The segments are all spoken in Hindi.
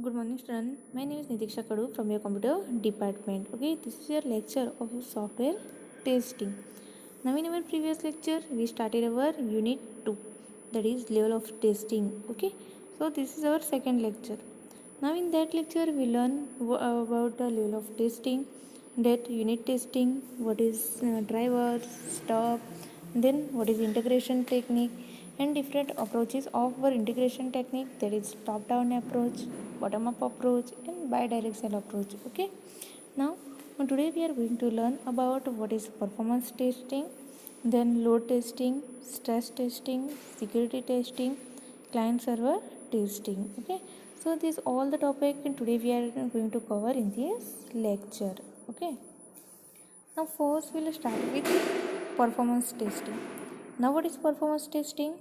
Good morning, student. My name is Nitiksha Kadu from your computer department. Okay, this is your lecture of software testing. Now, in our previous lecture, we started our unit 2, that is level of testing. Okay, so this is our second lecture. Now, in that lecture, we learn about the level of testing, that unit testing, what is driver, stop, then what is integration technique, and different approaches of our integration technique, that is top down approach, bottom up approach, and bidirectional approach. Okay, now today we are going to learn about what is performance testing, then load testing, stress testing, security testing, client server testing. Okay, so this all the topic and today we are going to cover in this lecture. Okay, now first we'll start with performance testing. Now what is performance testing?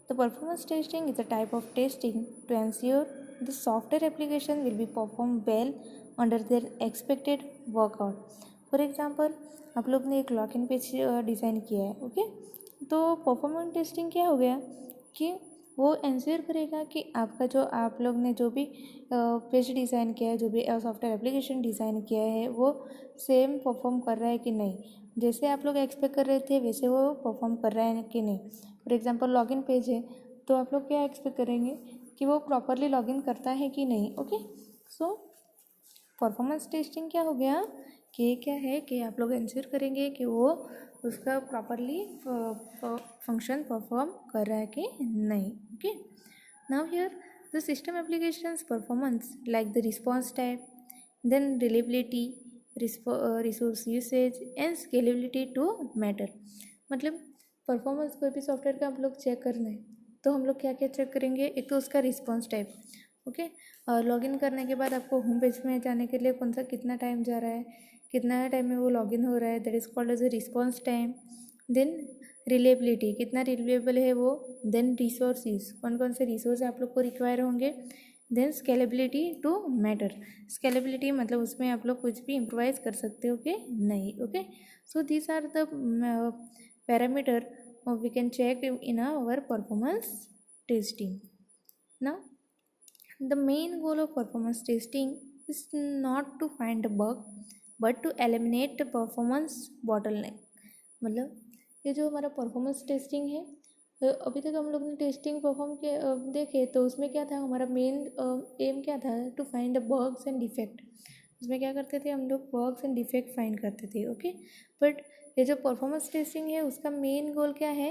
The performance testing is a type of testing to ensure the software application will be performed well under their expected workout. For example आप लोग ने एक लॉगिन पेज डिज़ाइन किया है. ओके, तो परफॉर्मेंस टेस्टिंग क्या हो गया कि वो इंश्योर करेगा कि आपका जो आप लोग ने जो भी पेज डिज़ाइन किया है, जो भी सॉफ्टवेयर एप्लीकेशन डिज़ाइन किया है, वो सेम परफॉर्म कर रहा है कि नहीं, जैसे आप लोग एक्सपेक्ट कर रहे थे वैसे वो परफॉर्म कर रहा है कि नहीं. फॉर एग्जांपल लॉगिन पेज है तो आप लोग क्या एक्सपेक्ट करेंगे कि वो प्रॉपरली लॉगिन करता है कि नहीं. ओके, सो परफॉर्मेंस टेस्टिंग क्या हो गया कि क्या है कि आप लोग इंश्योर करेंगे कि वो उसका प्रॉपरली फंक्शन परफॉर्म कर रहा है कि नहीं. Okay, now here the system applications performance like the response type, then reliability, resource usage and scalability to matter. मतलब परफॉर्मेंस कोई भी सॉफ्टवेयर का हम लोग चेक करना है तो हम लोग क्या क्या चेक करेंगे. एक तो उसका रिस्पॉन्स टाइप. ओके, और लॉगिन करने के बाद आपको होम पेज में जाने के लिए कौन सा कितना टाइम जा रहा है, कितना टाइम में वो लॉगिन हो रहा है, that is called as a response time. Then reliability, कितना रिलेबल है वो. देन रिसोर्सेज, कौन कौन से रिसोर्स आप लोग को रिक्वायर होंगे. Then scalability to matter. Scalability मतलब उसमें आप लोग कुछ भी इम्प्रोवाइज कर सकते हो कि नहीं. Okay, so these are the parameter we can check in our performance testing. Now the main goal of performance testing is not to find a bug but to eliminate the performance bottleneck. मतलब ये जो हमारा परफॉर्मेंस टेस्टिंग है, अभी तक हम लोग ने टेस्टिंग परफॉर्म के देखे तो उसमें क्या था, हमारा मेन एम क्या था, to find the bugs and defect. उसमें क्या करते थे हम लोग, बग्स एंड डिफेक्ट फाइंड करते थे. ओके, बट ये जो परफॉर्मेंस टेस्टिंग है उसका मेन गोल क्या है,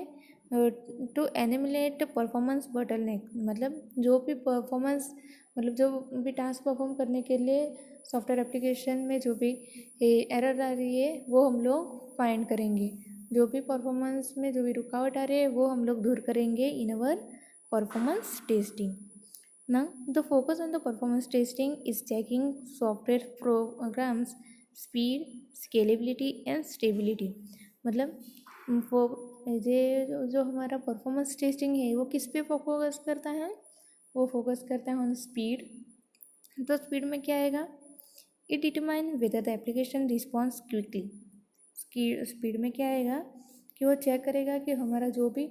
टू एनिमुलेट परफॉर्मेंस बॉटलनेक. मतलब जो भी परफॉर्मेंस, मतलब जो भी टास्क परफॉर्म करने के लिए सॉफ्टवेयर एप्लीकेशन में जो भी एरर आ रही है वो हम लोग फाइंड करेंगे. जो भी परफॉर्मेंस में जो भी रुकावट आ रही है वो हम लोग दूर करेंगे in our performance testing. Now, the focus on the performance testing is checking software programs speed, scalability and stability. मतलब ये जो हमारा परफॉर्मेंस टेस्टिंग है वो किस पे फोकस करता है, वो फोकस करता है ऑन स्पीड. तो स्पीड में क्या आएगा, it determine whether the application response quickly. Speed में क्या आएगा कि वो चेक करेगा कि हमारा जो भी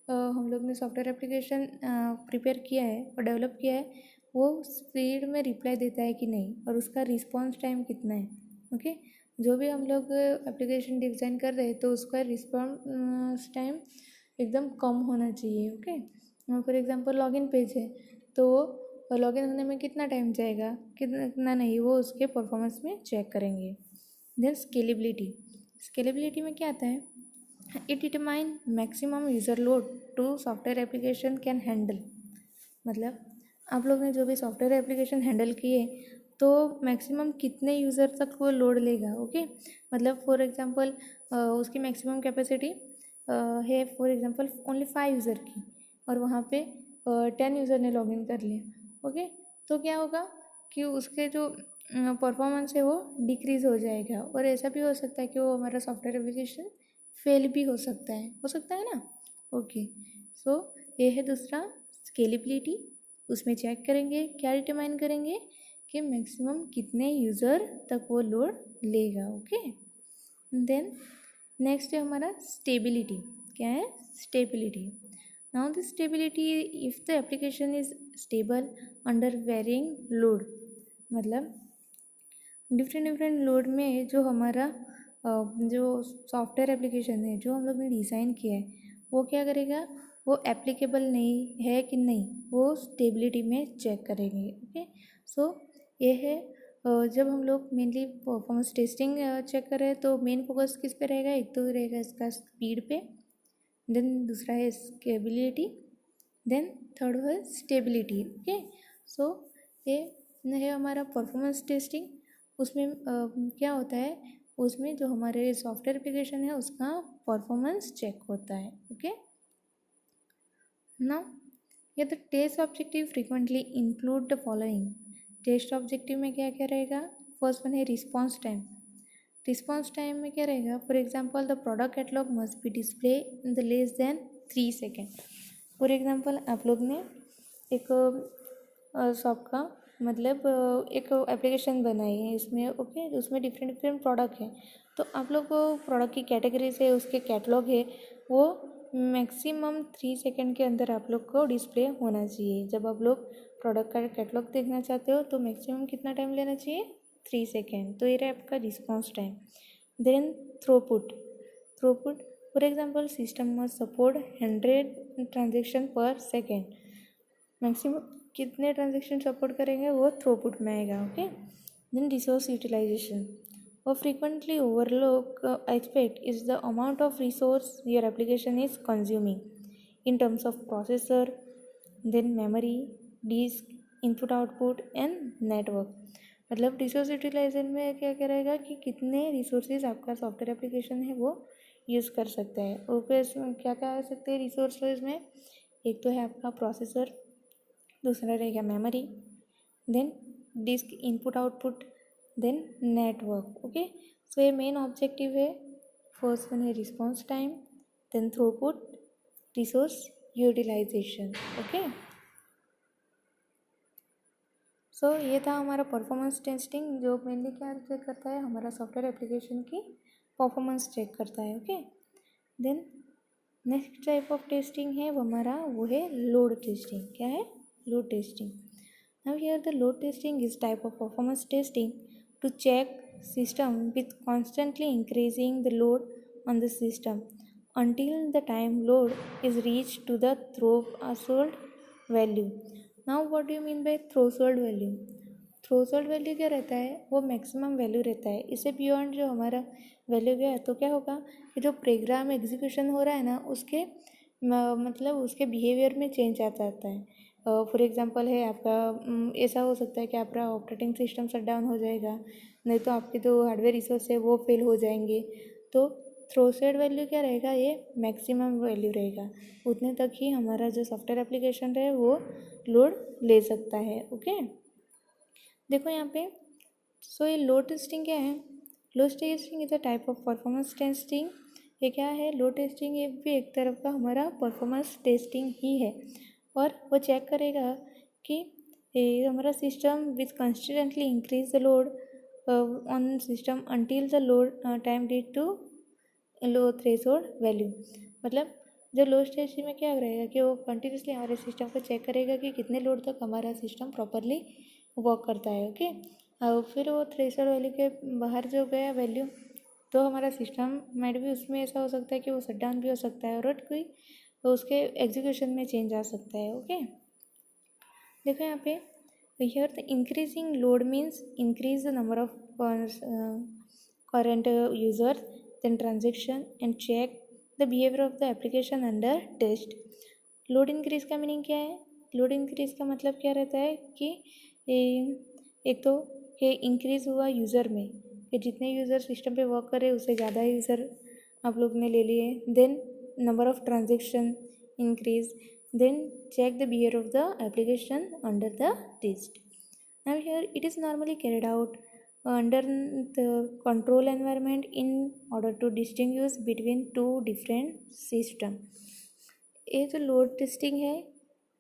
हम लोग ने सॉफ्टवेयर एप्लीकेशन प्रिपेयर किया है और डेवलप किया है वो स्पीड में रिप्लाई देता है कि नहीं, और उसका रिस्पॉन्स टाइम कितना है. ओके, जो भी हम लोग एप्लीकेशन डिज़ाइन कर रहे हैं तो उसका रिस्पॉन्स टाइम एकदम कम होना चाहिए. Okay, for example login page है तो लॉगिन होने में कितना टाइम जाएगा, कितना नहीं, वो उसके परफॉर्मेंस में चेक करेंगे. Then scalability. स्केलेबिलिटी में क्या आता है, it determine maximum user load to software application can handle. मतलब आप लोग ने जो भी सॉफ्टवेयर एप्लीकेशन हैंडल किए तो मैक्सिमम कितने यूज़र तक वो लोड लेगा. ओके, मतलब फॉर एग्जांपल उसकी मैक्सिमम कैपेसिटी है फॉर एग्जांपल ओनली 5 यूज़र की, और वहाँ पे 10 यूज़र ने लॉगिन कर लिया. ओके, तो क्या होगा कि उसके जो परफॉर्मेंस है वो डिक्रीज़ हो जाएगा, और ऐसा भी हो सकता है कि वो हमारा सॉफ्टवेयर एप्लीकेशन फेल भी हो सकता है ना. ओके, सो ये है दूसरा स्केलेबिलिटी. उसमें चेक करेंगे, क्या डिटरमाइन करेंगे कि मैक्सिमम कितने यूज़र तक वो लोड लेगा. ओके, देन नेक्स्ट है हमारा स्टेबिलिटी. क्या है, stability Now the stability, if the application is stable under varying load, मतलब डिफरेंट लोड में जो हमारा जो सॉफ्टवेयर एप्लीकेशन है जो हम लोग ने डिज़ाइन किया है वो क्या करेगा, वो एप्लीकेबल नहीं है कि नहीं, वो स्टेबिलिटी में चेक करेंगे। ओके, सो ये है जब हम लोग मेनली परफॉर्मेंस टेस्टिंग चेक करें तो मेन फोकस किस पे रहेगा, एक तो रहेगा इसका स्पीड पे, देन दूसरा है स्केबिलिटी, देन थर्ड है स्टेबिलिटी। ओके, सो ये है हमारा परफॉर्मेंस टेस्टिंग। उसमें क्या होता है, उसमें जो हमारे सॉफ्टवेयर एप्लीकेशन है उसका परफॉर्मेंस चेक होता है। ओके, नाउ ये the test objective frequently include the following. Test objective में क्या क्या रहेगा, फर्स्ट वन है रिस्पॉन्स टाइम। रिस्पॉन्स टाइम में क्या रहेगा, for example the product catalogue must be display in the less than 3 second. For example आप लोग ने एक शॉप का मतलब एक एप्लीकेशन बनाई है इसमें। ओके, उसमें डिफरेंट प्रोडक्ट है, तो आप लोग को प्रोडक्ट की कैटेगरीज है, उसके कैटलॉग है, वो मैक्सिमम 3 सेकेंड के अंदर आप लोग को डिस्प्ले होना चाहिए। जब आप लोग प्रोडक्ट का कैटलॉग देखना चाहते हो तो मैक्सिमम कितना टाइम लेना चाहिए, 3 सेकेंड। तो ये रहा आपका response time. Then throughput. Throughput for example system must support 100 transaction per second. Maximum कितने ट्रांजेक्शन सपोर्ट करेंगे वो थ्रूपुट में आएगा। Okay, then resource utilization. A frequently overlooked aspect is the amount of resource your application is consuming in terms of processor, then memory, disk, input output and network। मतलब रिसोर्स यूटिलाइजेशन में क्या क्या रहेगा कि कितने रिसोर्सेज आपका सॉफ्टवेयर एप्लीकेशन है वो यूज़ कर सकता है। ओके, इसमें क्या क्या आ सकते हैं रिसोर्सेज में, एक तो है आपका प्रोसेसर, दूसरा रहेगा memory, then disk input output, then network. Okay, so ये मेन ऑब्जेक्टिव है। फर्स्ट वन है response time, then throughput, resource utilisation. Okay, so ये था हमारा परफॉर्मेंस टेस्टिंग जो मेनली क्या चेक करता है, हमारा सॉफ्टवेयर एप्लीकेशन की परफॉर्मेंस चेक करता है। Okay, then next type of testing है वो हमारा वो है लोड टेस्टिंग। क्या है, load testing. Now here the load testing is type of performance testing to check system with constantly increasing the load on the system until the time load is reached to the threshold value। Now what do you mean by threshold value? Threshold value क्या रहता है, वो मैक्सिमम वैल्यू रहता है। इससे बियॉन्ड जो हमारा वैल्यू गया तो क्या होगा कि जो प्रोग्राम एग्जीक्यूशन हो रहा है ना उसके मतलब उसके बिहेवियर में चेंज आ जाता है। फॉर एग्जांपल है आपका ऐसा हो सकता है कि आपका ऑपरेटिंग सिस्टम शट डाउन हो जाएगा, नहीं तो आपके जो हार्डवेयर रिसोर्स है वो फेल हो जाएंगे। तो थ्रोसोल्ड वैल्यू क्या रहेगा, ये मैक्सिमम वैल्यू रहेगा, उतने तक ही हमारा जो सॉफ्टवेयर एप्लीकेशन है वो लोड ले सकता है। ओके, देखो यहाँ पे, सो ये लोड टेस्टिंग क्या है, load testing is a type of performance testing. ये क्या है, लोड टेस्टिंग ये भी एक तरफ का हमारा परफॉर्मेंस टेस्टिंग ही है, और वो चेक करेगा कि ये हमारा system which constantly increase the load on system until the load time lead to low threshold value. मतलब जो लोड टेस्टिंग में क्या रहेगा कि वो कंटिन्यूसली हमारे सिस्टम को चेक करेगा कि कितने लोड तक हमारा सिस्टम प्रॉपरली वर्क करता है। ओके, और फिर वो थ्रेशोल्ड वैल्यू के बाहर जो गया वैल्यू तो हमारा सिस्टम माइट भी उसमें ऐसा हो सकता है कि वो शट डाउन भी हो सकता है और कोई तो उसके एग्जीक्यूशन में चेंज आ सकता है। ओके, देखो यहाँ पे, here the increasing load means increase the number of current user, then transaction and check the behaviour of the application under test. Load increase का मीनिंग क्या है, लोड इंक्रीज का मतलब क्या रहता है कि एक तो कि इंक्रीज़ हुआ यूज़र में कि जितने यूज़र सिस्टम पे वर्क करे उससे ज़्यादा यूज़र आप लोग ने ले लिए, then number of transaction increase, then check the behavior of the application under the test। Now here it is normally carried out under the control environment in order to distinguish between two different system। ये जो लोड टेस्टिंग है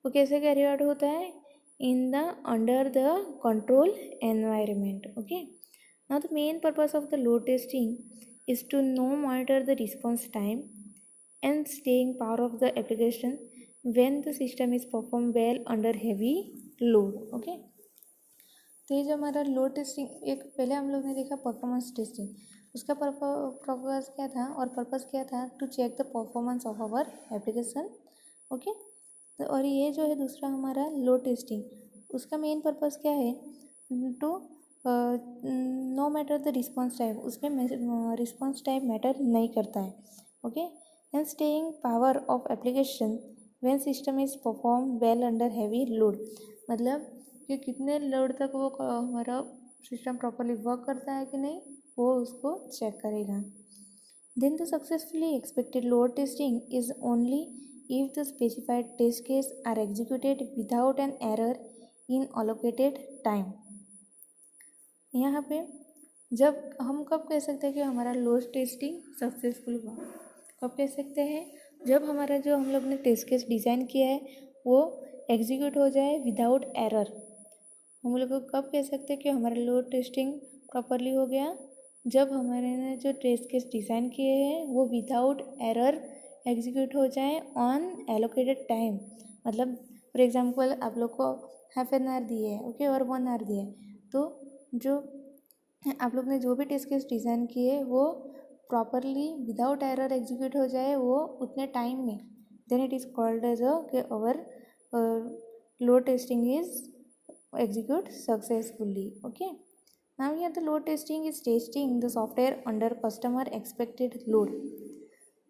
वो कैसे कैरी आउट होता है, in the under the control environment. Okay, now the main purpose of the load testing is to no monitor the response time and staying power of the application when the system is perform well under heavy load. Okay, तो ये जो हमारा लोड टेस्टिंग, एक पहले हम लोग ने देखा परफॉर्मेंस टेस्टिंग, उसका पर्पस क्या था और पर्पस क्या था, to check the performance of our application. Okay, तो और ये जो है दूसरा हमारा लोड टेस्टिंग, उसका मेन पर्पस क्या है, to no matter the response time, उसमें रिस्पॉन्स टाइम मैटर नहीं करता है. Okay, and staying power of application when system is perform well under heavy load, मतलब कि कितने लोड तक वो हमारा सिस्टम प्रॉपरली वर्क करता है कि नहीं, वो उसको चेक करेगा. Then the successfully expected load testing is only if the specified test case are executed without an error in allocated time. यहाँ पे जब हम कब कह सकते हैं कि हमारा लोड टेस्टिंग सक्सेसफुल हुआ, कब कह सकते हैं, जब हमारा जो हम लोग ने टेस्ट केस डिज़ाइन किया है वो एग्जीक्यूट हो जाए विदाउट एरर. हम लोग को कब कह सकते हैं कि हमारा लोड टेस्टिंग प्रॉपरली हो गया, जब हमारे ने जो टेस्ट केस डिज़ाइन किए हैं वो विदाउट एरर एग्जीक्यूट हो जाए ऑन एलोकेटेड टाइम. मतलब फॉर एग्जांपल आप लोग को हाफ एन आवर दिए है, ओके, और 1 आवर दिए है, तो जो आप लोग ने जो भी टेस्ट केस डिज़ाइन किए वो प्रॉपरली विदाउट एरर एग्जीक्यूट हो जाए वो उतने टाइम में, then it is called as our load testing is execute successfully. Okay, now here the load testing is testing the software under customer expected load.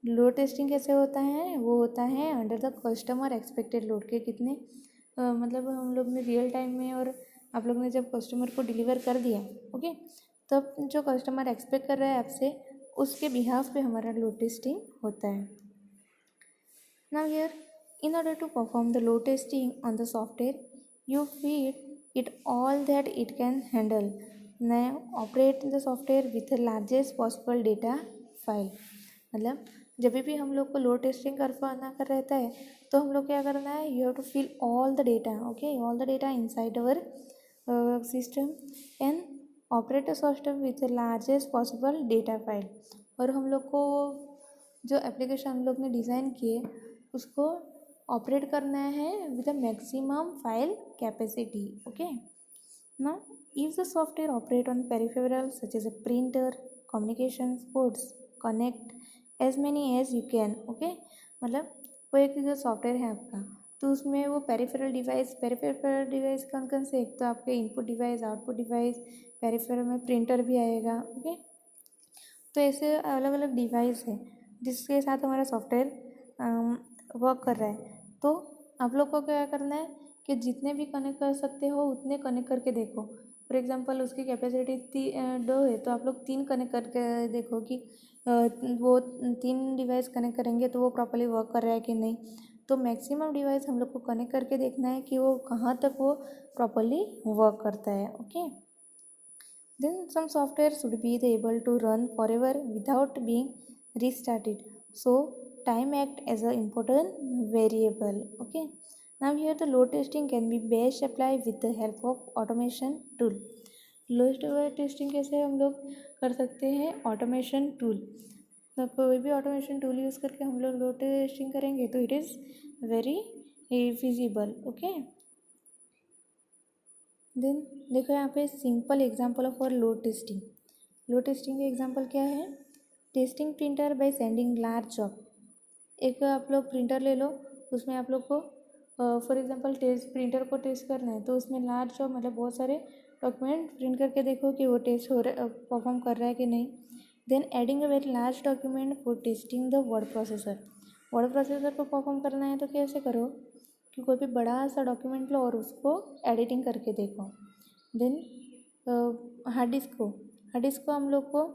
Load testing कैसे होता है, वो होता है under the customer expected load के कितने मतलब हम लोग ने रियल टाइम में और आप लोग ने जब कस्टमर को डिलीवर कर दिया, ओके, तब जो कस्टमर एक्सपेक्ट कर रहा है आपसे उसके बिहाफ पे हमारा लोड टेस्टिंग होता है. Now here in order to perform the load testing on the software you feed it all that it can handle. Now operate the software with the largest possible data file. मतलब जब भी हम लोग को लोड टेस्टिंग करवाना कर रहता है तो हम लोग क्या करना है, you have to fill all the data, okay, all the data inside our system and operate the software with the largest possible data file. और हम लोग को जो एप्लीकेशन हम लोग ने डिज़ाइन किए उसको ऑपरेट करना है with a maximum file capacity. Okay, now if the software operate on peripheral such as a printer, communication ports, connect as many as you can. Okay, मतलब वो एक जो सॉफ्टवेयर है आपका तो उसमें वो पेरिफेरल डिवाइस कौन कौन से, एक तो आपके input device, output device, peripheral में प्रिंटर भी आएगा. ओके, तो ऐसे अलग अलग डिवाइस है जिसके साथ हमारा सॉफ्टवेयर वर्क कर रहा है. तो आप लोग को क्या करना है कि जितने भी कनेक्ट कर सकते हो उतने कनेक्ट करके देखो. फॉर एग्जांपल उसकी कैपेसिटी 2 है तो आप लोग 3 कनेक्ट करके देखो कि वो 3 डिवाइस कनेक्ट करेंगे तो वो प्रॉपर्ली वर्क कर रहा है कि नहीं. तो मैक्सिमम डिवाइस हम लोग को कनेक्ट करके देखना है कि वो कहाँ तक वो प्रॉपर्ली वर्क करता है. Okay, then some software should be able to run forever without being restarted, so time act as an important variable. Okay, now here the load testing can be best applied with the help of automation tool. Load testing कैसे हम लोग कर सकते हैं, ऑटोमेशन टूल. तो कोई भी ऑटोमेशन टूल यूज़ करके हम लोग लोड टेस्टिंग करेंगे तो it is very feasible. Okay, then देखो यहाँ पे सिंपल एग्जांपल ऑफ और लोड टेस्टिंग. लोड टेस्टिंग का एग्जांपल क्या है, testing printer by sending large job. एक आप लोग प्रिंटर ले लो, उसमें आप लोग को फॉर एग्जांपल प्रिंटर को टेस्ट करना है तो उसमें लार्ज जॉब मतलब बहुत सारे डॉक्यूमेंट प्रिंट करके देखो कि वो टेस्ट हो रहा परफॉर्म कर रहा है कि नहीं. Then adding a very large document for testing the word processor. Word processor को परफॉर्म करना है तो कैसे करो कि कोई भी बड़ा सा डॉक्यूमेंट लो और उसको एडिटिंग करके देखो. देन हार्ड डिस्क को हम लोग को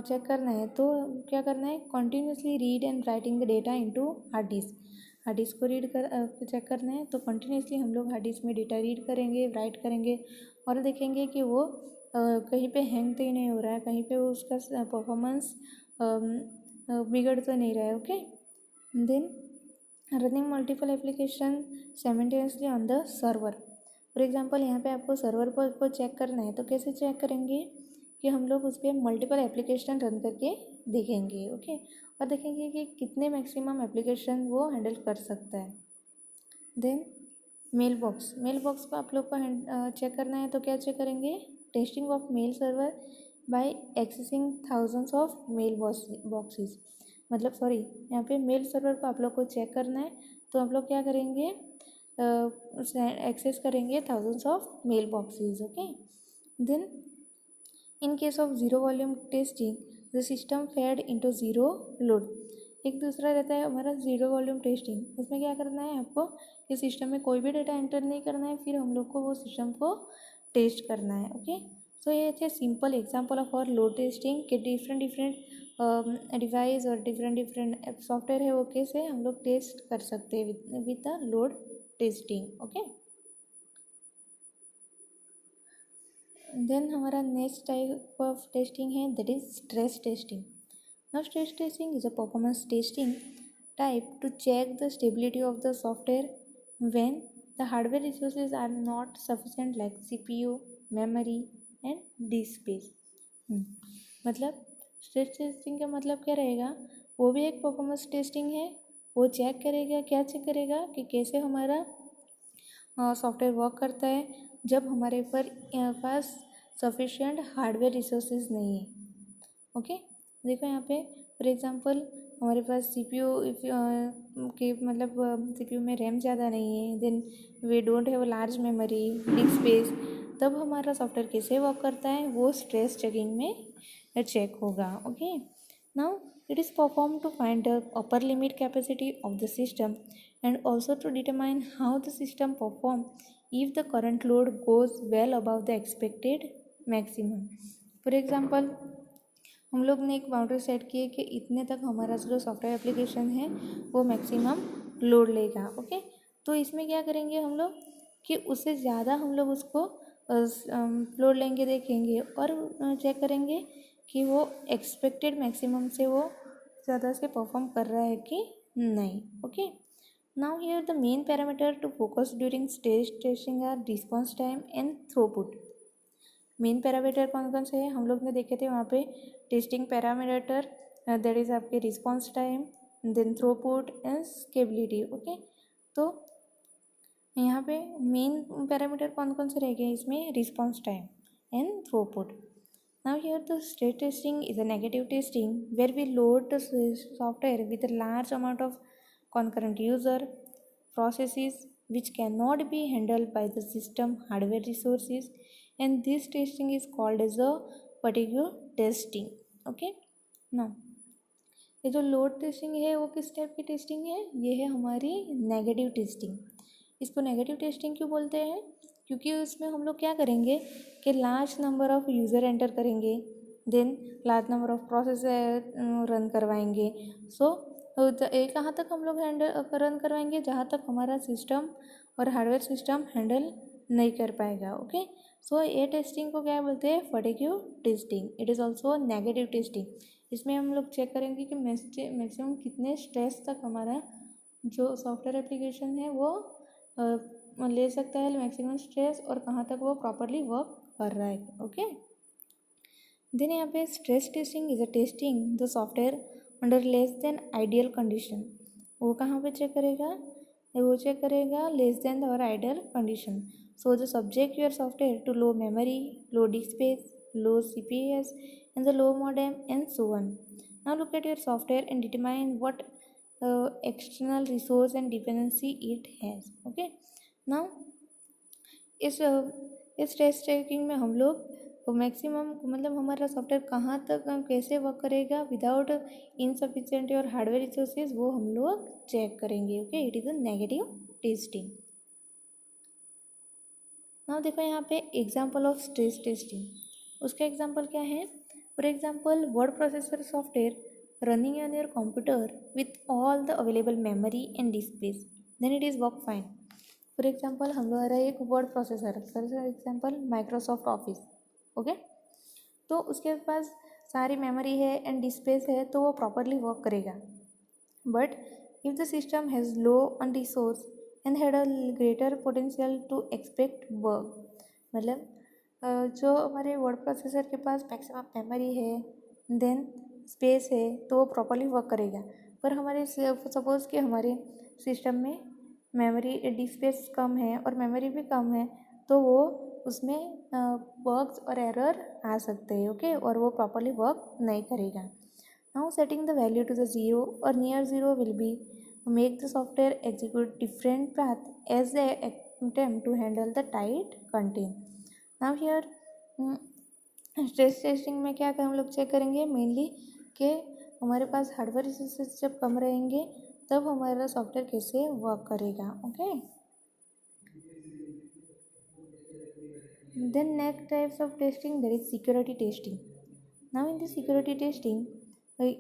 चेक करना है तो क्या करना है, continuously read and writing the data into hard disk. Hard disk को रीड कर चेक करना है तो कंटिन्यूसली हम लोग हार्ड डिस्क में डेटा रीड करेंगे, राइट करेंगे और देखेंगे कि वो कहीं पे हैंग तो ही नहीं हो रहा है, कहीं पे वो उसका परफॉर्मेंस बिगड़ तो नहीं रहा है. Okay, then running multiple application simultaneously on the server. For example यहाँ पे आपको सर्वर पर को चेक करना है तो कैसे चेक करेंगे कि हम लोग उस पर मल्टीपल एप्लीकेशन रन करके देखेंगे। ओके, और देखेंगे कि कितने मैक्सिमम एप्लीकेशन वो हैंडल कर सकता है। देन मेल बॉक्स को आप लोग को चेक करना है तो क्या चेक करेंगे, testing of mail server by accessing thousands of mail boxes. मतलब सॉरी, यहाँ पे मेल सर्वर को आप लोग को चेक करना है तो आप लोग क्या करेंगे, एक्सेस करेंगे thousands of mail boxes. Okay, then in case of zero volume testing the system fed into zero load. एक दूसरा रहता है हमारा ज़ीरो वॉल्यूम टेस्टिंग। इसमें क्या करना है आपको कि सिस्टम में कोई भी डेटा एंटर नहीं करना है, फिर हम लोग को वो सिस्टम को टेस्ट करना है। ओके, सो ये थे सिंपल एग्जांपल ऑफ और लोड टेस्टिंग के डिफरेंट डिवाइस और डिफरेंट सॉफ्टवेयर है वो कैसे हम लोग टेस्ट कर सकते हैं with the load testing. Okay, then हमारा नेक्स्ट टाइप ऑफ टेस्टिंग है that is stress testing. Now stress testing is a performance testing type to check the stability of the software when the hardware resources are not sufficient like CPU, memory and disk space। मतलब स्ट्रेस टेस्टिंग का मतलब क्या रहेगा, वो भी एक परफॉर्मेंस टेस्टिंग है। वो चेक करेगा, क्या चेक करेगा कि कैसे हमारा सॉफ्टवेयर वर्क करता है जब हमारे पास सफिशिएंट हार्डवेयर रिसोर्सेज नहीं है। ओके, देखो यहाँ पे फॉर एग्जांपल हमारे पास CPU के मतलब CPU में रैम ज़्यादा नहीं है, then we don't have large memory disk space, तब हमारा सॉफ्टवेयर कैसे वर्क करता है वो स्ट्रेस चेकिंग में चेक होगा। Okay, now it is perform to find the upper limit capacity of the system and also to determine how the system perform if the current load goes well above the expected maximum। For example, हम लोग ने एक बाउंड्री सेट की है कि इतने तक हमारा जो सॉफ्टवेयर एप्लीकेशन है वो मैक्सिमम लोड लेगा। ओके, तो इसमें क्या करेंगे हम लोग कि उससे ज़्यादा हम लोग उसको लोड लेंगे, देखेंगे और चेक करेंगे कि वो एक्सपेक्टेड मैक्सिमम से वो ज़्यादा से परफॉर्म कर रहा है कि नहीं। Okay, now here the main parameter to focus during stress testing are response time and throughput. Main parameter कौन कौन से हैं हम लोग ने देखे थे वहाँ पे, टेस्टिंग पैरामीटर दैट इज़ आपके response time, then throughput and scalability. Okay, तो यहाँ पे मेन पैरामीटर कौन कौन से रह गए इसमें, response time and throughput. Now here the stress testing is a negative testing where we load the software with a large amount of concurrent user processes which cannot be handled by the system hardware resources, and this testing is called as a fatigue testing। okay, now ये जो लोड टेस्टिंग है वो किस टाइप की टेस्टिंग है, ये है हमारी नेगेटिव टेस्टिंग। इसको नेगेटिव टेस्टिंग क्यों बोलते हैं, क्योंकि उसमें हम लोग क्या करेंगे कि large number of user enter करेंगे, then large number of process run करवाएंगे। सो कहाँ तक हम लोग रन करवाएंगे, जहाँ तक हमारा सिस्टम और हार्डवेयर सिस्टम हैंडल नहीं कर पाएगा। ओके, सो ये टेस्टिंग को क्या बोलते हैं, fatigue testing. It is also negative testing. इसमें हम लोग चेक करेंगे कि मैक्सिमम कितने स्ट्रेस तक हमारा जो सॉफ्टवेयर एप्लीकेशन है वो ले सकता है मैक्सिमम स्ट्रेस, और कहाँ तक वो प्रॉपरली वर्क कर रहा है। ओके, देन यहाँ पे stress testing is a testing the software under less than ideal condition. वो कहाँ पे चेक करेगा, वो चेक करेगा लेस देन और ideal condition. So the subject your software to low memory, low disk space, low CPS and the low modem and so on। Now look at your software and determine what external resource and dependency it has। okay, now इस टेस्ट चेकिंग में हम लोग मैक्सिमम मतलब हमारा सॉफ्टवेयर कहाँ तक कैसे वर्क करेगा विदाउट इनसफिशिएंट और हार्डवेयर रिसोर्सेज, वो हम लोग चेक करेंगे। Okay, it is a negative testing. Now देखो यहाँ पे एग्जांपल ऑफ स्ट्रेस टेस्टिंग, उसका एग्जांपल क्या है, for example word processor software running on your computer with all the available memory and disk space, then it is work fine. For example हमारा एक word processor, for example Microsoft Office. Okay, तो उसके पास सारी मेमोरी है एंड डिस्क स्पेस है तो वो प्रॉपरली वर्क करेगा। But if the system has low on resource and had a greater potential to expect work, मतलब जो हमारे वर्ड प्रोसेसर के पास मैक्सिमम मेमोरी है, देन स्पेस है तो वो प्रॉपरली वर्क करेगा। पर हमारे सपोज़ कि हमारे सिस्टम में मेमोरी डिस्क स्पेस कम है और मेमोरी भी कम है, तो वो उसमें बग्स और एरर आ सकते हैं, ओके, और वो प्रॉपरली वर्क नहीं करेगा। Now setting the value to the zero और near zero will be make the software execute different path as they attempt to handle the tight content. Now here stress testing में क्या हम लोग चेक करेंगे मेनली कि हमारे पास हार्डवेयर रिसोर्सेज जब कम रहेंगे तब हमारा सॉफ्टवेयर कैसे वर्क करेगा, okay. Then next types of testing, that is security testing. Now in the security testing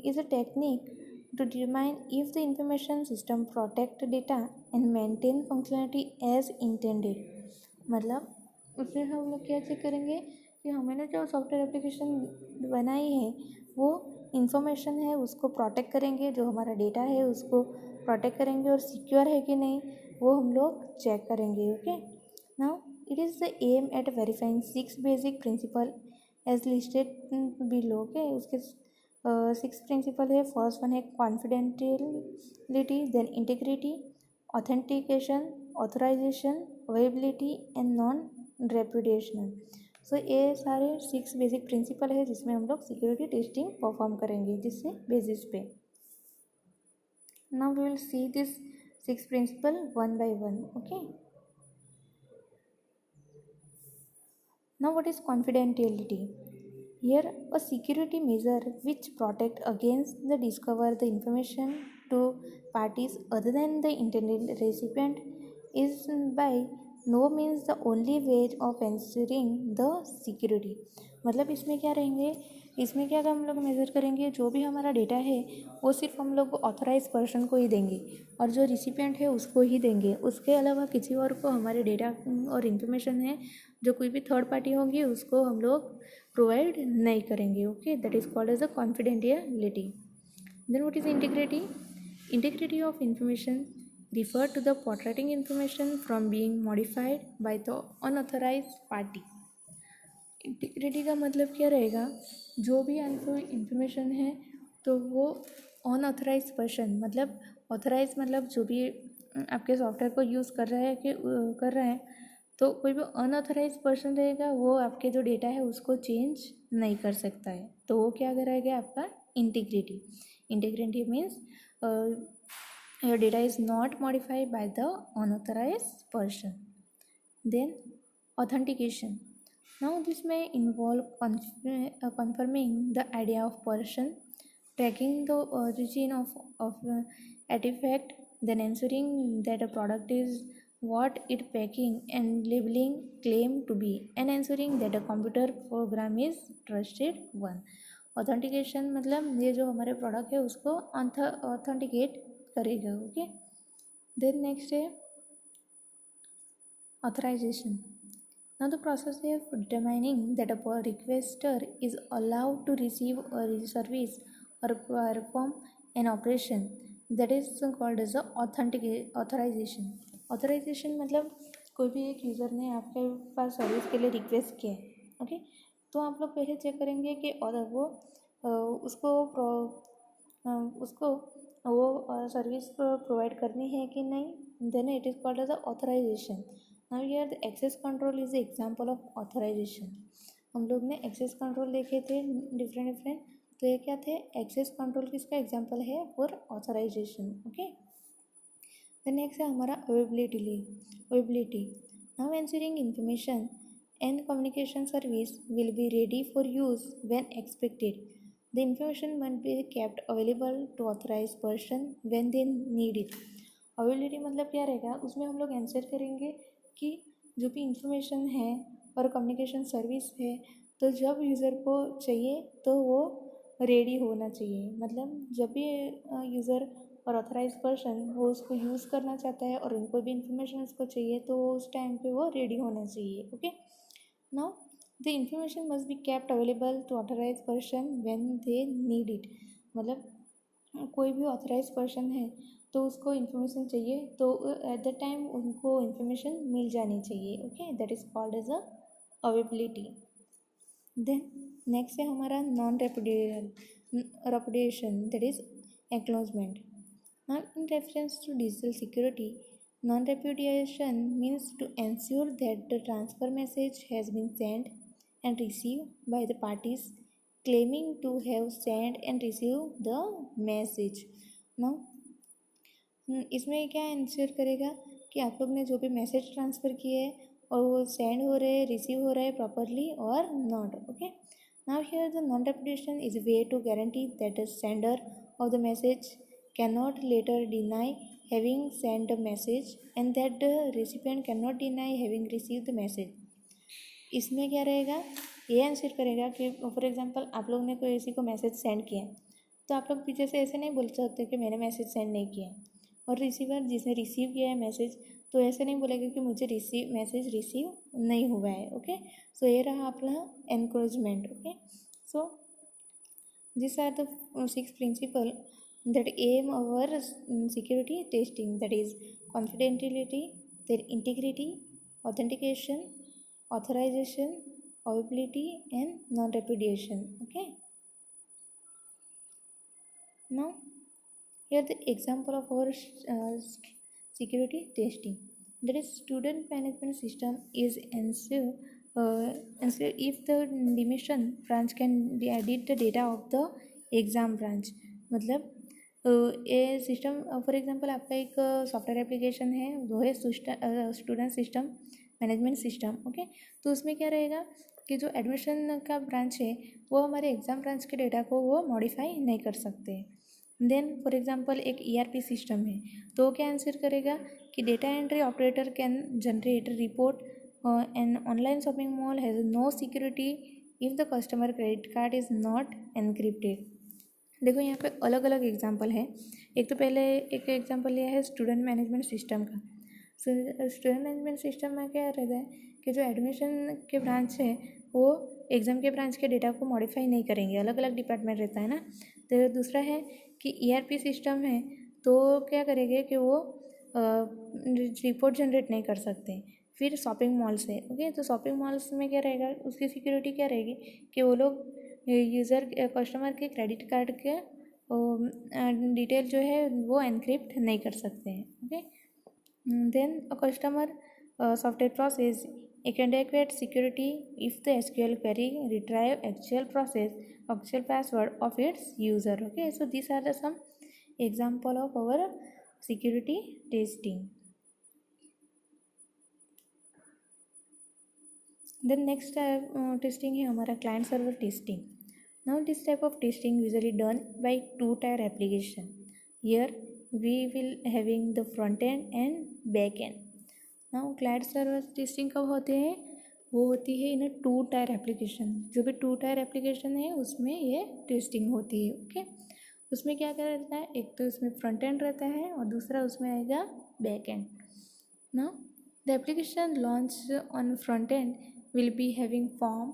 is a technique to determine if the information system protect data and maintain functionality as intended. मतलब उसमें हम लोग क्या चेक करेंगे कि हमने जो सॉफ्टवेयर एप्लीकेशन बनाई है वो इंफॉर्मेशन है उसको प्रोटेक्ट करेंगे, जो हमारा डेटा है उसको प्रोटेक्ट करेंगे और सिक्योर है कि नहीं वो हम लोग चेक करेंगे, okay. Now it is the aim at verifying 6 basic principle as listed below, okay। उसके 6 principle है। फर्स्ट वन है confidentiality, then integrity, authentication, authorization, availability and non repudiation। सो ये सारे 6 बेसिक प्रिंसिपल है जिसमें हम लोग सिक्योरिटी टेस्टिंग परफॉर्म करेंगे, जिससे बेसिस पे। Now we will see this 6 principle one by one, okay. Now what is confidentiality? Here a security measure which protect against the discover the information to parties other than the intended recipient is by no means the only way of ensuring the security। मतलब इसमें क्या रहेंगे, इसमें क्या हम लोग मेज़र करेंगे, जो भी हमारा डेटा है वो सिर्फ हम लोग ऑथराइज पर्सन को ही देंगे और जो रिसिपिएंट है उसको ही देंगे। उसके अलावा किसी और को हमारे डेटा और इन्फॉर्मेशन है जो कोई भी थर्ड पार्टी होगी उसको हम लोग प्रोवाइड नहीं करेंगे, okay. That is called as a confidentiality. Then what is integrity? Integrity of information refer to the protecting information from being modified by the unauthorized party। Integrity का मतलब क्या रहेगा, जो भी इंफॉर्मेशन है तो वो अनऑथराइज पर्सन, मतलब ऑथराइज मतलब जो भी आपके सॉफ्टवेयर को यूज़ कर रहा है कर रहा है, तो कोई भी अनऑथराइज पर्सन रहेगा वो आपके जो डेटा है उसको चेंज नहीं कर सकता है, तो वो क्या करेगा आपका integrity. Integrity means your data is not modified by the unauthorized person. Then authentication. Now this may involve confirming the idea of person, tracking the origin of artifact, then ensuring that a product is what it packing and labeling claim to be, and ensuring that a computer program is trusted one। Authentication मतलब ये जो हमारे प्रोडक्ट है उसको ऑथेंटिकेट करेगा, ओके। देन नेक्स्ट है authorisation. Now the process of determining that a requester is allowed to receive a service or perform an operation, that is called as authorization। Authorization मतलब कोई भी एक यूज़र ने आपके पास सर्विस के लिए रिक्वेस्ट किया है, ओके, तो आप लोग पहले चेक करेंगे कि और वो उसको वो सर्विस प्रोवाइड करनी है कि नहीं, then it is called as a authorization. Now here the access control is the example of authorization. हम लोग ने एक्सेस कंट्रोल देखे थे डिफरेंट, तो ये क्या थे, एक्सेस कंट्रोल किसका एग्जांपल है for authorization, okay. The next है हमारा availability. Now ensuring information and communication service will be ready for use when expected. The information must be kept available to authorized person when they need it। Availability मतलब क्या रहेगा, उसमें हम लोग आंसर करेंगे कि जो भी इंफॉर्मेशन है और कम्युनिकेशन सर्विस है तो जब यूज़र को चाहिए तो वो रेडी होना चाहिए। मतलब जब भी यूज़र और ऑथराइज पर्सन वो उसको यूज़ करना चाहता है और उनको भी इंफॉर्मेशन उसको चाहिए तो उस टाइम पे वो रेडी होना चाहिए, okay. Now the information must be kept available to authorized person when they need it। मतलब कोई भी ऑथराइज पर्सन है तो उसको इन्फॉर्मेशन चाहिए तो एट द टाइम उनको इन्फॉर्मेशन मिल जानी चाहिए, okay. That is called as a availability. Then next है हमारा non repudiation that is acknowledgement. Now, in reference to digital security, non-repudiation means to ensure that the transfer message has been sent and received by the parties claiming to have sent and received the message. Now, इसमें क्या इंश्योर करेगा कि आप लोग ने जो भी मैसेज ट्रांसफ़र किए है और वो सेंड हो रहे हैं, रिसीव हो रहे हैं प्रॉपरली और not. Okay. Now here the non repudiation is way to guarantee that the sender of the message cannot later deny having sent the message and that the recipient cannot deny having received the message. इसमें क्या रहेगा, ये आंसर करेगा कि फॉर एग्जांपल आप लोग ने कोई किसी को मैसेज सेंड किया तो आप लोग पीछे से ऐसे नहीं बोल सकते कि मैंने मैसेज सेंड नहीं किया, और रिसीवर जिसने रिसीव किया है मैसेज तो ऐसे नहीं बोलेगा कि मुझे मैसेज रिसीव नहीं हुआ है. ओके. सो ये रहा अपना encouragement. Okay. So this are the 6 principle that aim our security testing, that is confidentiality, their integrity, authentication, authorization, availability and non-repudiation. Okay. Now here the example of our security testing, that is student management system is ensure if the admission branch can edit the data of the exam branch. मतलब ये सिस्टम फॉर एग्जांपल आपका एक सॉफ्टवेयर एप्लीकेशन है वो है student system management system. Okay. तो उसमें क्या रहेगा कि जो एडमिशन का ब्रांच है वो हमारे एग्ज़ाम ब्रांच के डेटा को वो मॉडिफाई नहीं कर सकते. देन फॉर एग्जांपल एक ERP सिस्टम है तो क्या आंसर करेगा कि data entry operator can generate report an online shopping mall has no security if the customer credit card is not encrypted. देखो यहाँ पे अलग अलग एग्जांपल है. एक तो पहले एक एग्जांपल लिया है स्टूडेंट मैनेजमेंट सिस्टम का. स्टूडेंट मैनेजमेंट सिस्टम में क्या रहता है कि जो एडमिशन के ब्रांच है वो एग्ज़ाम के ब्रांच के डेटा को मॉडिफाई नहीं करेंगे, अलग अलग डिपार्टमेंट रहता है ना. तो दूसरा है कि ERP सिस्टम है तो क्या करेंगे कि वो रिपोर्ट जनरेट नहीं कर सकते. फिर शॉपिंग मॉल्स है. ओके. तो शॉपिंग मॉल्स में क्या रहेगा, उसकी सिक्योरिटी क्या रहेगी कि वो लोग यूज़र कस्टमर के क्रेडिट कार्ड के डिटेल जो है वो एनक्रिप्ट नहीं कर सकते हैं. Okay. Then a customer software process एक adequate security if the SQL query retrieve actual password of its user. Okay. So these are the some example of our security testing. Then next testing है हमारा client server testing. Now this type of testing usually done by 2-tier application. Here we will having the front end and back end. Now client server testing कब होते हैं, वो होती है इन 2-tier application. जो भी 2-tier application है उसमें ये टेस्टिंग होती है. ओके. उसमें क्या क्या रहता है, एक तो उसमें फ्रंट एंड रहता है और दूसरा उसमें आएगा back and. Now the application launched on front end will be having form,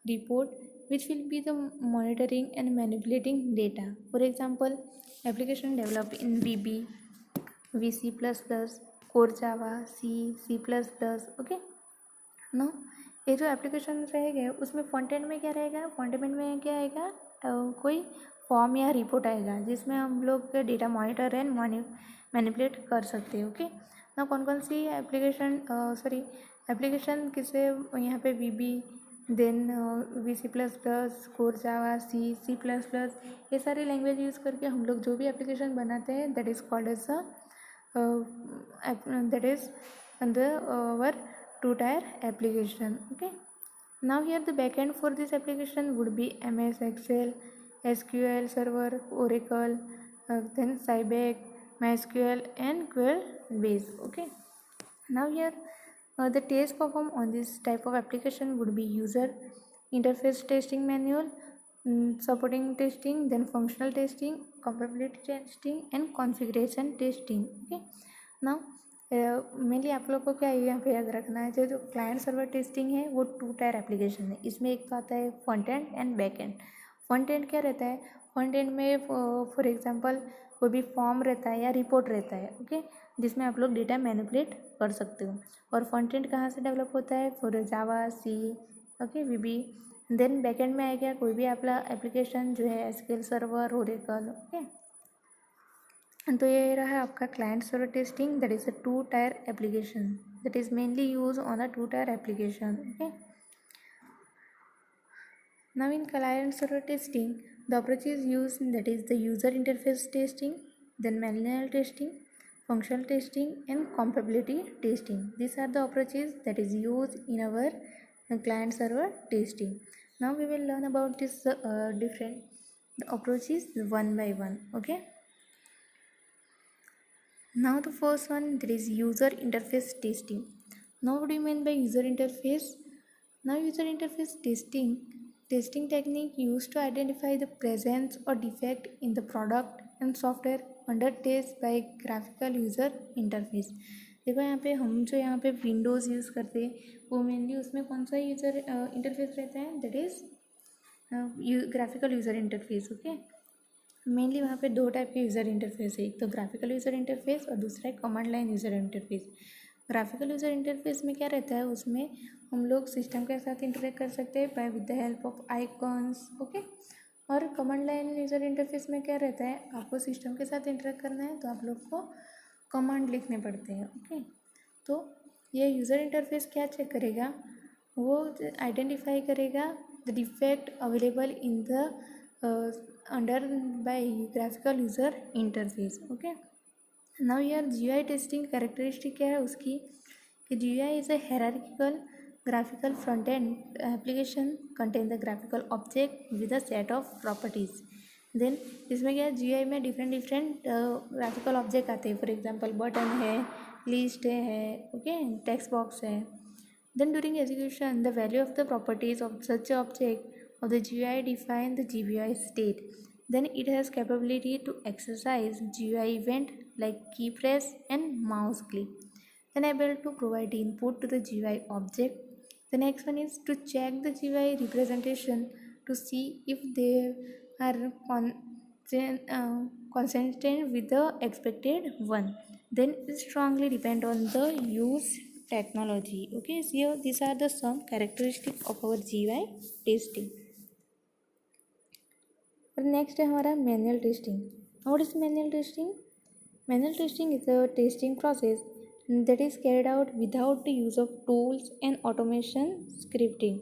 report, which will be the monitoring and manipulating data. For example, application developed in VB, VC++, Core Java, C++. Okay. Now ये जो एप्लीकेशन रहेगा उसमें फ्रंट एंड में क्या रहेगा, फ्रंट एंड में क्या आएगा, कोई फॉर्म या रिपोर्ट आएगा जिसमें हम लोग डेटा मॉनिटर एंड मैनिपुलेट कर सकते हैं. ओके. ना कौन कौन सी एप्लीकेशन किसे यहाँ पे VB, then VC++, core Java, C++, ये सारी लैंग्वेज यूज़ करके हम लोग जो भी एप्लीकेशन बनाते हैं that is called as that is our 2-tier application. Okay. Now here the backend for this application would be MS Excel, SQL Server, Oracle, then Sybase, MySQL and Query Base. Okay. Now here the test performed on this type of application would be user interface testing manual, supporting testing, then functional testing, compatibility testing and configuration testing. Okay. Now mainly आप लोग को क्या यहाँ पे याद रखना है, जो क्लाइंट सर्वर टेस्टिंग है वो 2-tier एप्लीकेशन है. इसमें एक तो आता है front end and back and. Front end क्या रहता है, फ्रंट एंड में फॉर एग्जांपल कोई भी फॉर्म रहता है या रिपोर्ट रहता है. ओके. जिसमें आप लोग डेटा मैनिपुलेट कर सकते हो. और फ्रंट एंड कहाँ से डेवलप होता है, for Java, C, okay, VB, then backend में आएगा कोई भी आपका एप्लीकेशन जो है एसक्यूएल सर्वर, ओरेकल, ओके। तो ये रहा आपका client server testing, that is a 2-tier application that is mainly used on a 2-tier application, okay. Now in client server testing, the approach is used, that is the user interface testing, then manual testing, functional testing, and compatibility testing. These are the approaches that is used in our client server testing. Now we will learn about this different approaches one by one, okay. Now the first one, that is user interface testing. Now what do you mean by user interface? Now user interface testing technique used to identify the presence or defect in the product and software under test by graphical user interface. देखो यहाँ पे हम जो यहाँ पे विंडोज़ यूज़ करते हैं वो मेनली उसमें कौन सा यूज़र इंटरफेस रहता है, that is graphical user interface, okay. Mainly वहाँ पे 2 टाइप के यूज़र इंटरफेस है, एक तो ग्राफिकल यूज़र इंटरफेस और दूसरा है command line user interface. Graphical user interface में क्या रहता है, उसमें हम लोग सिस्टम के साथ इंटरेक्ट कर सकते हैं by with the help of icons, okay. और कमांड लाइन यूज़र इंटरफेस में क्या रहता है, आपको सिस्टम के साथ इंटरेक्ट करना है तो आप लोग को कमांड लिखने पड़ते हैं, ओके। तो ये यूज़र इंटरफेस क्या चेक करेगा, वो आइडेंटिफाई करेगा the defect available in the under by graphical user interface, okay. Now यार GUI टेस्टिंग कैरेक्टरिस्टिक क्या है उसकी, कि GUI is a hierarchical graphical front-end application contain the graphical object with a set of properties. Then इसमें क्या है, GUI में डिफरेंट ग्राफिकल ऑब्जेक्ट आते हैं, फॉर एग्जांपल बटन है, लिस्ट है, ओके, टेक्स्ट बॉक्स है. Then during execution, the value of the properties of such object of the GUI define the GUI state. Then it has capability to exercise GUI event like key press and mouse click. Then able to provide input to the GUI object. The next one is to check the GUI representation to see if they are consistent with the expected one. Then it strongly depend on the use technology. Okay, so these are the some characteristics of our GUI testing. और नेक्स्ट है हमारा manual testing. What is manual testing? Manual testing is a testing process that is carried out without the use of tools and automation scripting.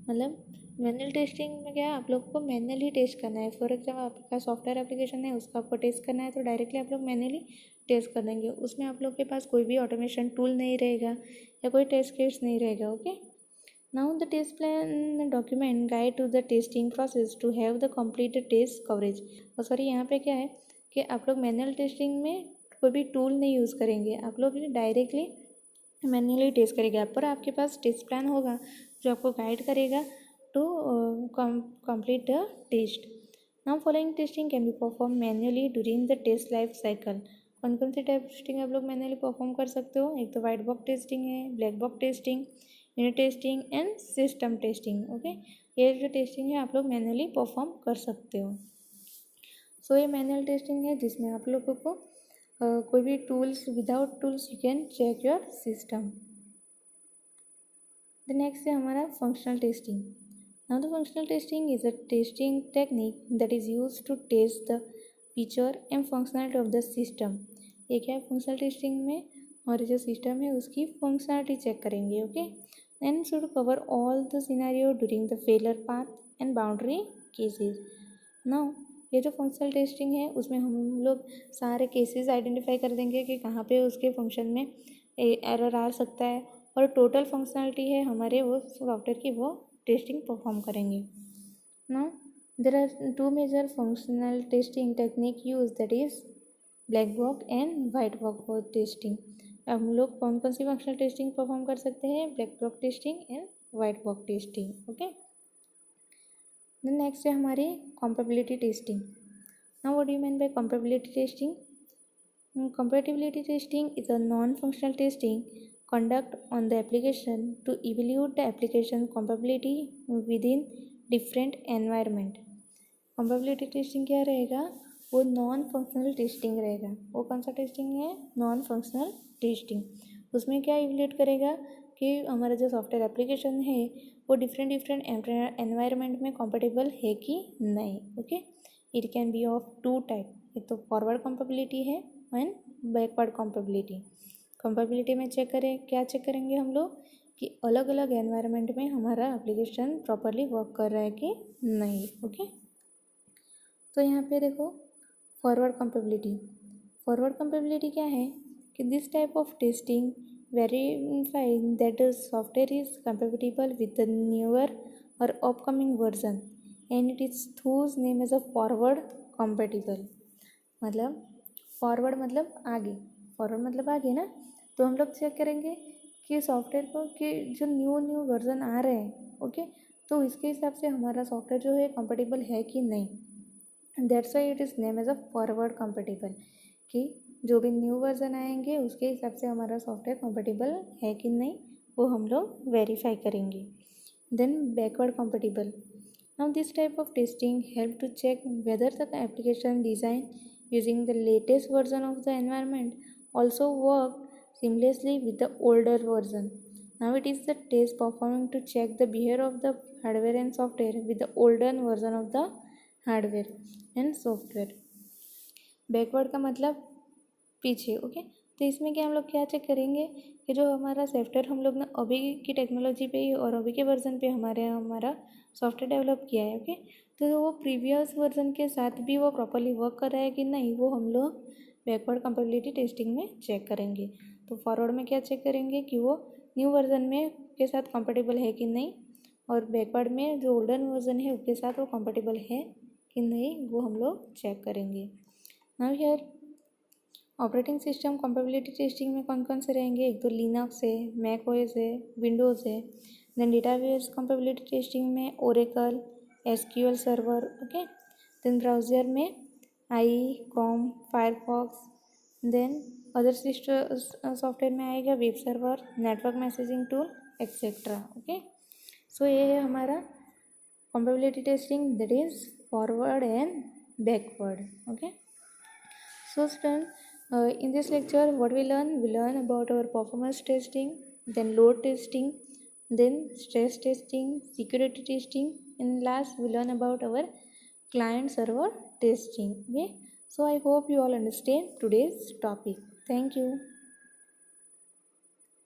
मतलब मैनुअल टेस्टिंग में क्या है, आप लोग को मैनुअली टेस्ट करना है. फॉर एग्जाम्पल आपका सॉफ्टवेयर एप्लीकेशन है, उसका आपको टेस्ट करना है तो डायरेक्टली आप लोग मैनुअली टेस्ट कर देंगे. उसमें आप लोग के पास कोई भी ऑटोमेशन टूल नहीं रहेगा या कोई टेस्ट केस नहीं रहेगा. Okay, now the test plan document guide to the testing process to have the complete test coverage. और सॉरी, यहाँ पे क्या है कि आप लोग मैनुअल टेस्टिंग में कोई भी टूल नहीं यूज़ करेंगे, आप लोग डायरेक्टली मैन्युअली टेस्ट करेंगे. पर आपके पास टेस्ट प्लान होगा जो आपको गाइड करेगा to complete the test. Now following testing can be perform manually during the test life cycle. कौन कौन सी टेस्टिंग आप लोग मैन्युअली परफॉर्म कर सकते हो? एक तो वाइट बॉक्स टेस्टिंग है, black box testing, unit testing and system testing. Okay, ये जो टेस्टिंग है आप लोग मैन्युअली परफॉर्म कर सकते हो. सो ये मैनुअल टेस्टिंग है जिसमें आप लोगों को कोई भी tools, without tools you can check your system. The next है हमारा functional testing. Now the functional testing is a testing technique that is use to test the feature and functionality of the system. ये क्या है, फंक्शनल टेस्टिंग में हमारे जो सिस्टम है उसकी फंक्शनलिटी चेक करेंगे. Okay, and should cover all the scenario during the failure path and boundary cases. Now ये जो फंक्शनल टेस्टिंग है उसमें हम लोग सारे केसेस आइडेंटिफाई कर देंगे कि कहाँ पे उसके फंक्शन में एरर आ सकता है, और टोटल फंक्शनलिटी है हमारे वो सॉफ्टवेयर की, वो टेस्टिंग परफॉर्म करेंगे. Now there are 2 major functional testing technique use, that is black box and white box testing. हम लोग कौन कौन सी फंक्शनल टेस्टिंग परफॉर्म कर सकते हैं? Black box testing and white box testing. Okay, then next है हमारी compatibility testing. Now what do you mean by compatibility testing? Compatibility testing is a non-functional testing conduct on the application to evaluate the application compatibility within different environment. compatibility testing क्या रहेगा? वो नॉन फंक्शनल टेस्टिंग रहेगा. वो कौन सा टेस्टिंग है? Non functional testing. उसमें क्या इवेल्यूएट करेगा कि कि हमारा जो सॉफ्टवेयर एप्लीकेशन है वो डिफरेंट एनवायरनमेंट में कंपेटेबल है कि नहीं. Okay, it can be of two type. एक तो फॉरवर्ड कंपेबिलिटी है एंड बैकवर्ड कंपेबिलिटी. कंपेबिलिटी में क्या चेक करेंगे हम लोग कि अलग अलग एनवायरनमेंट में हमारा एप्लीकेशन प्रॉपरली वर्क कर रहा है कि नहीं. ओके, तो यहाँ पे देखो फॉरवर्ड कंपेबिलिटी क्या है कि this type of testing verify that the software is compatible with the newer और upcoming version and it is whose name as a forward compatible. मतलब फॉरवर्ड मतलब आगे ना. तो हम लोग चेक करेंगे कि सॉफ्टवेयर को कि जो न्यू वर्जन आ रहे हैं. ओके, तो इसके हिसाब से हमारा सॉफ्टवेयर जो है कंपेटिबल है कि नहीं. That's why it is name as a forward compatible कि जो भी न्यू वर्जन आएंगे उसके हिसाब से हमारा सॉफ्टवेयर कंपेटिबल है कि नहीं वो हम लोग वेरीफाई करेंगे. Then backward compatible. Now this type of testing help to check whether the application design using the latest version of the environment also work seamlessly with the older version. Now it is the test performing to check the behavior of the hardware and software with the older version of the hardware and software. Backward का मतलब पीछे. ओके, तो इसमें क्या हम लोग क्या चेक करेंगे कि जो हमारा सॉफ्टवेयर हम लोग ने अभी की टेक्नोलॉजी पे ही और अभी के वर्जन पे हमारा सॉफ्टवेयर डेवलप किया है. ओके, तो वो प्रीवियस वर्जन के साथ भी वो प्रॉपरली वर्क कर रहा है कि नहीं वो हम लोग बैकवर्ड कंपेबिलिटी टेस्टिंग में चेक करेंगे. तो फॉरवर्ड में क्या चेक करेंगे कि वो न्यू वर्जन में के साथ कंपेटेबल है कि नहीं, और बैकवर्ड में जो ओल्डर वर्जन है उसके साथ वो कंपेटेबल है कि नहीं वो हम लोग चेक करेंगे. Now here operating system compatibility testing में कौन कौन से रहेंगे. एक तो लिनक्स है, मैक ओएस है, विंडोज़ है. देन डेटाबेस कंपेबिलिटी टेस्टिंग में Oracle, SQL server. Okay, then browser में आई, Chrome, Firefox. Then other software में आएगा web server, network messaging tool etcetera. Okay, so ये है हमारा compatibility testing that is forward and backward. Okay, so student, in this lecture what we learn about our performance testing, then load testing, then stress testing, security testing, and last we learn about our client server testing. Okay, so I hope you all understand today's topic. Thank you.